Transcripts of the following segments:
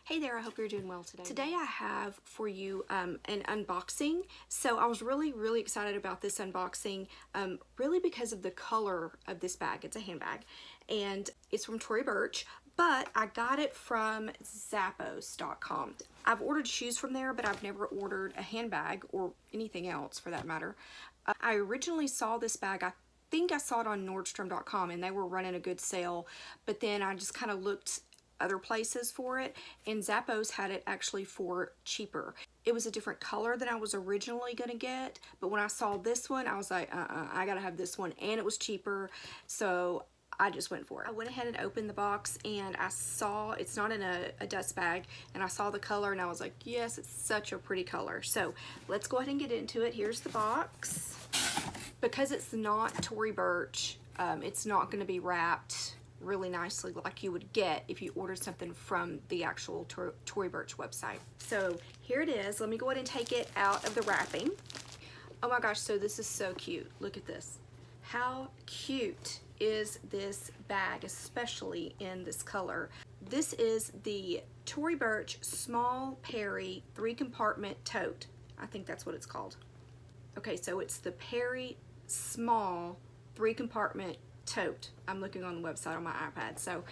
Hey there, I hope you're doing well today. Today I have for you an unboxing. So I was really excited about this unboxing, really because of the color of this bag. It's a handbag and it's from Tory Burch, but I got it from Zappos.com. I've ordered shoes from there, but I've never ordered a handbag or anything else for that matter. I originally saw this bag, I think I saw it on Nordstrom.com and they were running a good sale, but then I just kind of looked other places for it, and Zappos had it actually for cheaper. It was a different color than I was originally gonna get, but when I saw this one, I was like, I gotta have this one, and it was cheaper, so I just went for it. I went ahead and opened the box, and I saw, it's not in a dust bag, and I saw the color, and I was like, yes, it's such a pretty color. So let's go ahead and get into it. Here's the box. Because it's not Tory Burch, it's not gonna be wrapped really nicely like you would get if you ordered something from the actual Tory Burch website. So here it is. Let me go ahead and take it out of the wrapping. Oh my gosh, so this is so cute. Look at this. How cute is this bag, especially in this color? This is the Tory Burch Small Perry 3-compartment tote. I think that's what it's called. Okay, so it's the Perry Small 3-compartment tote. I'm looking on the website on my iPad. So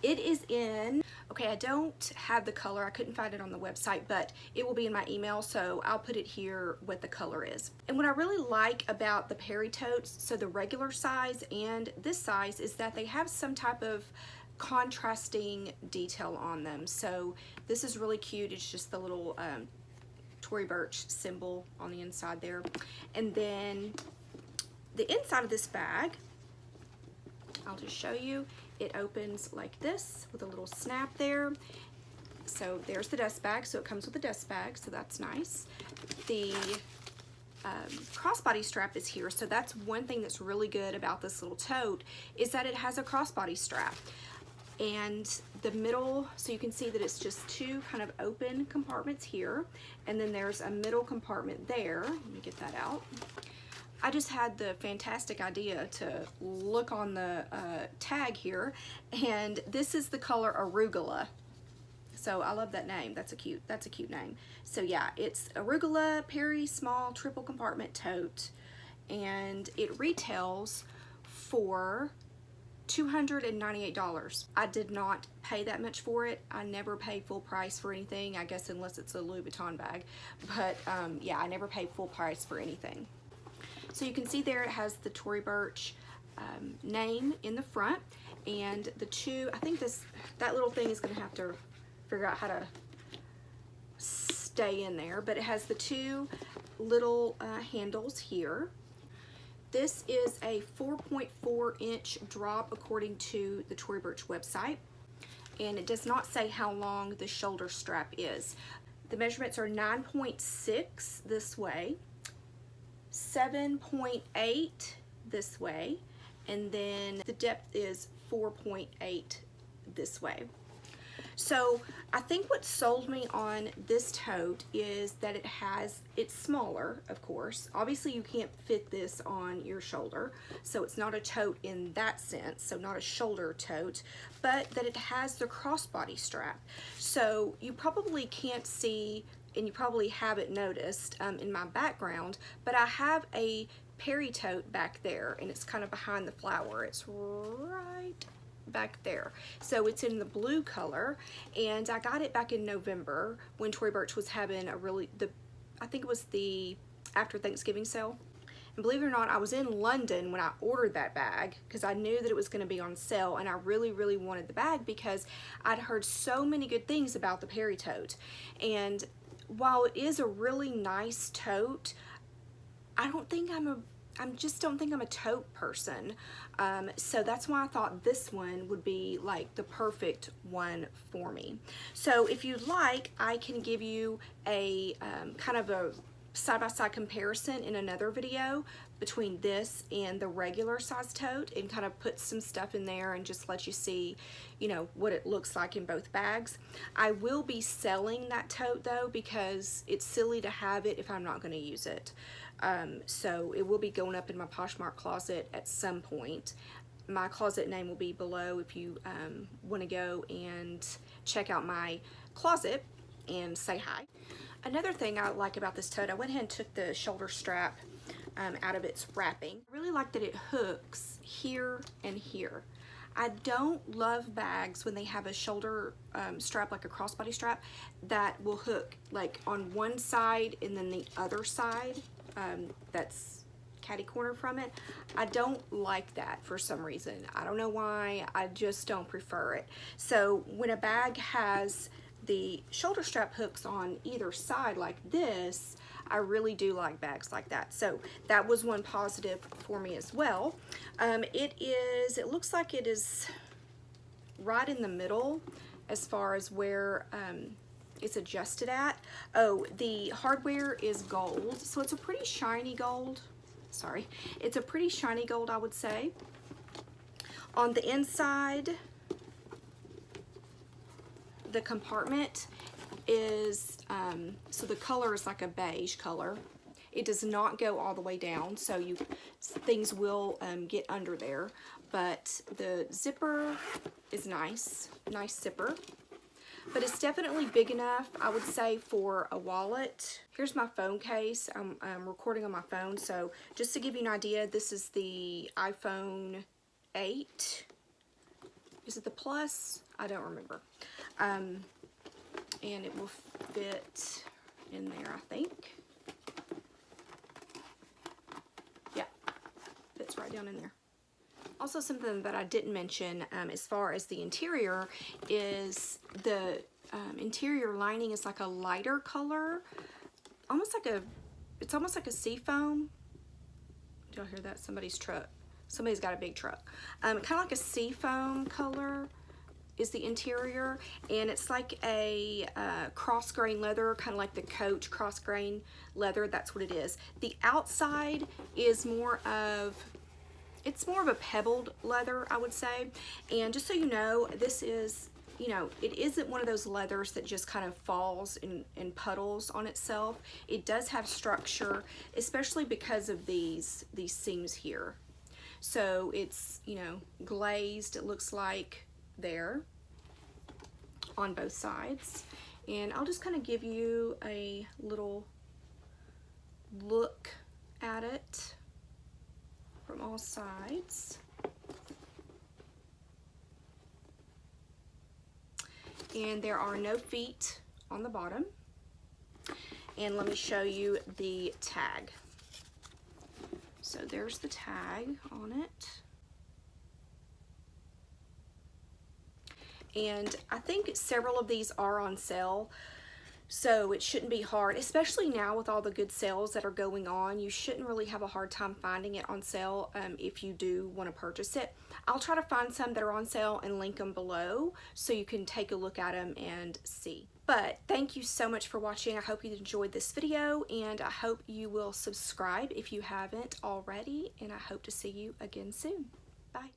it is in, okay, I don't have the color. I couldn't find it on the website, but it will be in my email, so I'll put it here what the color is. And what I really like about the Perry totes, so the regular size and this size, is that they have some type of contrasting detail on them. So this is really cute. It's just the little Tory Burch symbol on the inside there. And then the inside of this bag, I'll just show you. It opens like this with a little snap there. So there's the dust bag. So it comes with a dust bag, so that's nice. The crossbody strap is here. So that's one thing that's really good about this little tote, is that it has a crossbody strap. And the middle, so you can see that it's just two kind of open compartments here, and then there's a middle compartment there. Let me get that out. I just had the fantastic idea to look on the tag here, and this is the color arugula. So I love that name. That's a cute name. So yeah, it's arugula Perry Small Triple Compartment Tote, and it retails for $298. I did not pay that much for it. I never pay full price for anything, I guess, unless it's a Louis Vuitton bag. But yeah, I never pay full price for anything. So you can see there it has the Tory Burch name in the front, and the two, I think that little thing is going to have to figure out how to stay in there, but it has the two little handles here. This is a 4.4-inch drop according to the Tory Burch website, and it does not say how long the shoulder strap is. The measurements are 9.6 this way, 7.8 this way, and then the depth is 4.8 this way. So I think what sold me on this tote is that it's smaller, of course. Obviously you can't fit this on your shoulder, so it's not a tote in that sense, so not a shoulder tote, but that it has the crossbody strap. So you probably can't see, and you probably haven't noticed in my background, but I have a Perry tote back there, and it's kind of behind the flower. It's right back there. So it's in the blue color, and I got it back in November when Tory Burch was having I think it was the after Thanksgiving sale. And believe it or not, I was in London when I ordered that bag because I knew that it was going to be on sale, and I really wanted the bag because I'd heard so many good things about the Perry tote. And while it is a really nice tote, I just don't think I'm a tote person. So that's why I thought this one would be like the perfect one for me. So if you'd like, I can give you a kind of a side-by-side comparison in another video between this and the regular size tote, and kind of put some stuff in there and just let you see, you know, what it looks like in both bags. I will be selling that tote though, because it's silly to have it if I'm not going to use it. So it will be going up in my Poshmark closet at some point. my closet name will be below if you want to go and check out my closet and say hi. Another thing I like about this tote, I went ahead and took the shoulder strap out of its wrapping. I really like that it hooks here and here. I don't love bags when they have a shoulder strap, like a crossbody strap, that will hook like on one side and then the other side that's catty corner from it. I don't like that for some reason. I don't know why, I just don't prefer it. So when a bag has the shoulder strap hooks on either side like this, I really do like bags like that. So that was one positive for me as well. It looks like it is right in the middle as far as where it's adjusted at. Oh, the hardware is gold, so it's a pretty shiny gold. Sorry, it's a pretty shiny gold, I would say. On the inside, the compartment is, so the color is like a beige color. It does not go all the way down, so things will get under there, but the zipper is nice zipper, but it's definitely big enough, I would say, for a wallet. Here's my phone case. I'm recording on my phone, so just to give you an idea, this is the iPhone 8. Is it the Plus? I don't remember. And it will fit in there, I think. Yeah, fits right down in there. Also, something that I didn't mention as far as the interior is the interior lining is like a lighter color, it's almost like a seafoam. Did y'all hear that? Somebody's truck. Somebody's got a big truck. Kind of like a seafoam color is the interior, and it's like a cross grain leather, kind of like the Coach cross grain leather. That's what it is. The outside is more of a pebbled leather, I would say. And just so you know, this is, you know, it isn't one of those leathers that just kind of falls and puddles on itself. It does have structure, especially because of these seams here. So it's, you know, glazed, it looks like, there on both sides. And I'll just kind of give you a little look at it from all sides. And there are no feet on the bottom. And let me show you the tag. So there's the tag on it. And I think several of these are on sale, so it shouldn't be hard, especially now with all the good sales that are going on. You shouldn't really have a hard time finding it on sale if you do want to purchase it. I'll try to find some that are on sale and link them below so you can take a look at them and see. But thank you so much for watching. I hope you enjoyed this video, and I hope you will subscribe if you haven't already, and I hope to see you again soon. Bye.